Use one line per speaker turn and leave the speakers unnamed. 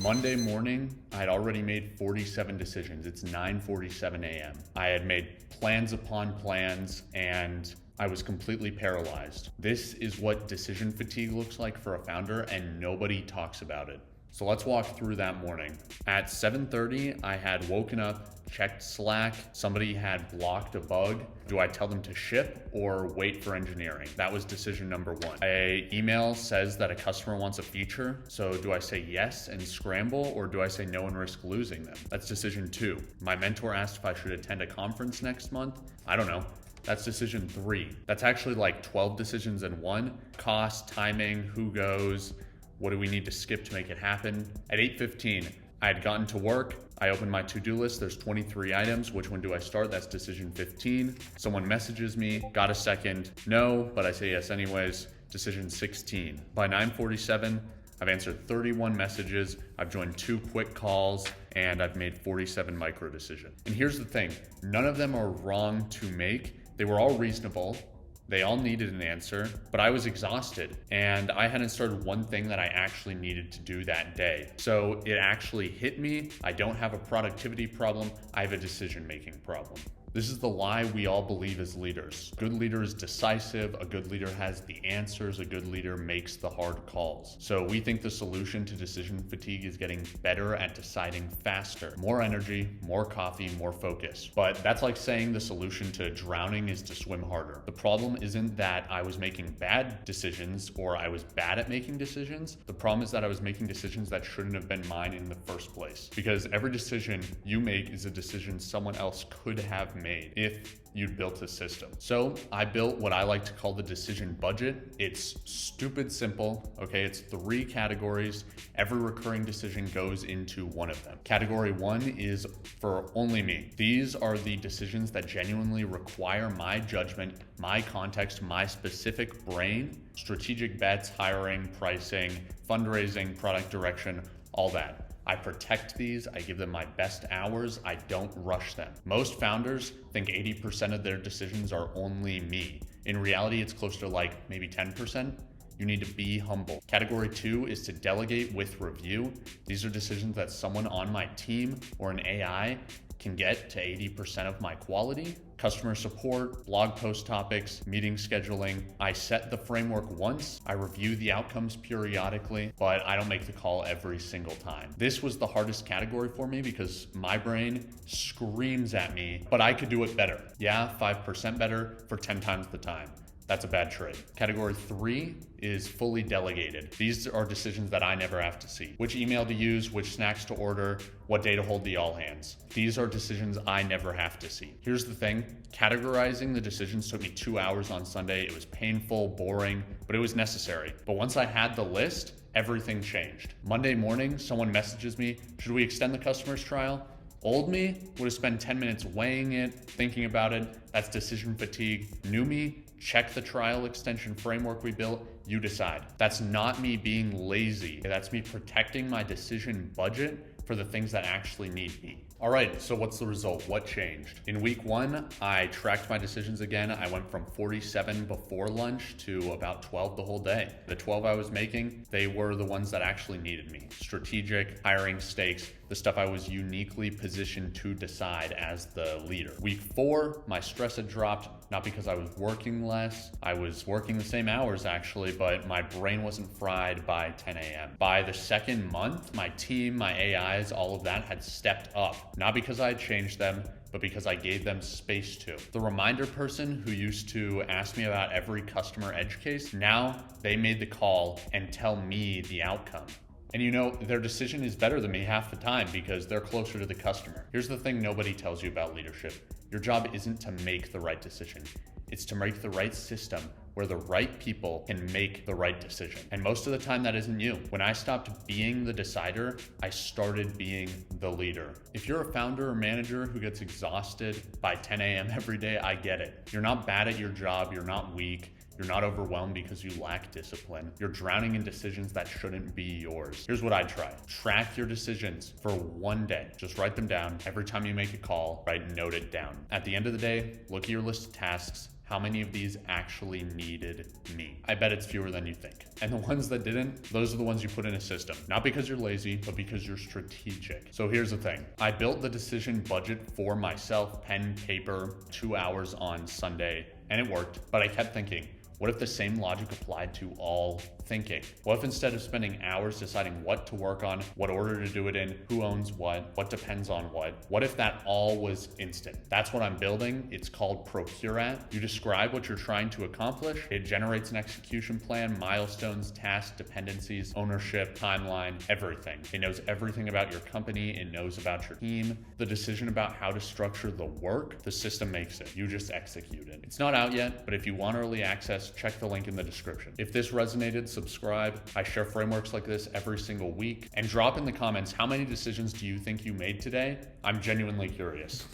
Monday morning, I had already made 47 decisions. It's 9:47 a.m. I had made plans upon plans and I was completely paralyzed. This is what decision fatigue looks like for a founder, and nobody talks about it. So let's walk through that morning. At 7:30, I had woken up, checked Slack. Somebody had blocked a bug. Do I tell them to ship or wait for engineering? That was decision number one. A email says that a customer wants a feature. So do I say yes and scramble, or do I say no and risk losing them? That's decision two. My mentor asked if I should attend a conference next month. I don't know. That's decision three. That's actually like 12 decisions in one. Cost, timing, who goes, what do we need to skip to make it happen? At 8:15, I had gotten to work. I opened my to-do list. There's 23 items. Which one do I start? That's decision 15. Someone messages me, got a second. No, but I say yes anyways. Decision 16. By 9:47, I've answered 31 messages. I've joined 2 quick calls, and I've made 47 micro decisions. And here's the thing, none of them are wrong to make. They were all reasonable. They all needed an answer, but I was exhausted and I hadn't started one thing that I actually needed to do that day. So it actually hit me. I don't have a productivity problem. I have a decision-making problem. This is the lie we all believe as leaders. A good leader is decisive. A good leader has the answers. A good leader makes the hard calls. So we think the solution to decision fatigue is getting better at deciding faster. More energy, more coffee, more focus. But that's like saying the solution to drowning is to swim harder. The problem isn't that I was making bad decisions or I was bad at making decisions. The problem is that I was making decisions that shouldn't have been mine in the first place. Because every decision you make is a decision someone else could have made if you'd built a system. So I built what I like to call the decision budget. It's stupid simple, okay? It's 3 categories. Every recurring decision goes into one of them. Category 1 is for only me. These are the decisions that genuinely require my judgment, my context, my specific brain, strategic bets, hiring, pricing, fundraising, product direction, all that. I protect these, I give them my best hours, I don't rush them. Most founders think 80% of their decisions are only me. In reality, it's closer to like maybe 10%. You need to be humble. Category 2 is to delegate with review. These are decisions that someone on my team or an AI can get to 80% of my quality. Customer support, blog post topics, meeting scheduling. I set the framework once, I review the outcomes periodically, but I don't make the call every single time. This was the hardest category for me because my brain screams at me, but I could do it better. Yeah, 5% better for 10 times the time. That's a bad trade. Category 3 is fully delegated. These are decisions that I never have to see. Which email to use, which snacks to order, what day to hold the all hands. These are decisions I never have to see. Here's the thing, categorizing the decisions took me 2 hours on Sunday. It was painful, boring, but it was necessary. But once I had the list, everything changed. Monday morning, someone messages me, should we extend the customer's trial? Old me would have spent 10 minutes weighing it, thinking about it. That's decision fatigue. New me, check the trial extension framework we built, you decide. That's not me being lazy. That's me protecting my decision budget for the things that actually need me. All right, so what's the result? What changed? In week 1, I tracked my decisions again. I went from 47 before lunch to about 12 the whole day. The 12 I was making, they were the ones that actually needed me. Strategic, hiring stakes, the stuff I was uniquely positioned to decide as the leader. Week 4, my stress had dropped, not because I was working less. I was working the same hours actually, but my brain wasn't fried by 10 a.m. By the second month, my team, my AIs, all of that had stepped up. Not because I had changed them, but because I gave them space to. The reminder person who used to ask me about every customer edge case, now they made the call and tell me the outcome. And you know, their decision is better than me half the time because they're closer to the customer. Here's the thing nobody tells you about leadership. Your job isn't to make the right decision. It's to make the right system where the right people can make the right decision. And most of the time that isn't you. When I stopped being the decider, I started being the leader. If you're a founder or manager who gets exhausted by 10 a.m. every day, I get it. You're not bad at your job, you're not weak. You're not overwhelmed because you lack discipline. You're drowning in decisions that shouldn't be yours. Here's what I'd try. Track your decisions for one day. Just write them down. Every time you make a call, note it down. At the end of the day, look at your list of tasks. how many of these actually needed me? I bet it's fewer than you think. And the ones that didn't, those are the ones you put in a system. Not because you're lazy, but because you're strategic. So here's the thing. I built the decision budget for myself, pen, paper, 2 hours on Sunday, and it worked. But I kept thinking, what if the same logic applied to all thinking? What if instead of spending hours deciding what to work on, what order to do it in, who owns what depends on what if that all was instant? That's what I'm building. It's called Procure At. You describe what you're trying to accomplish. It generates an execution plan, milestones, tasks, dependencies, ownership, timeline, everything. It knows everything about your company. It knows about your team. The decision about how to structure the work, the system makes it. You just execute it. It's not out yet, but if you want early access, check the link in the description. If this resonated, subscribe. I share frameworks like this every single week. And drop in the comments, how many decisions do you think you made today? I'm genuinely curious.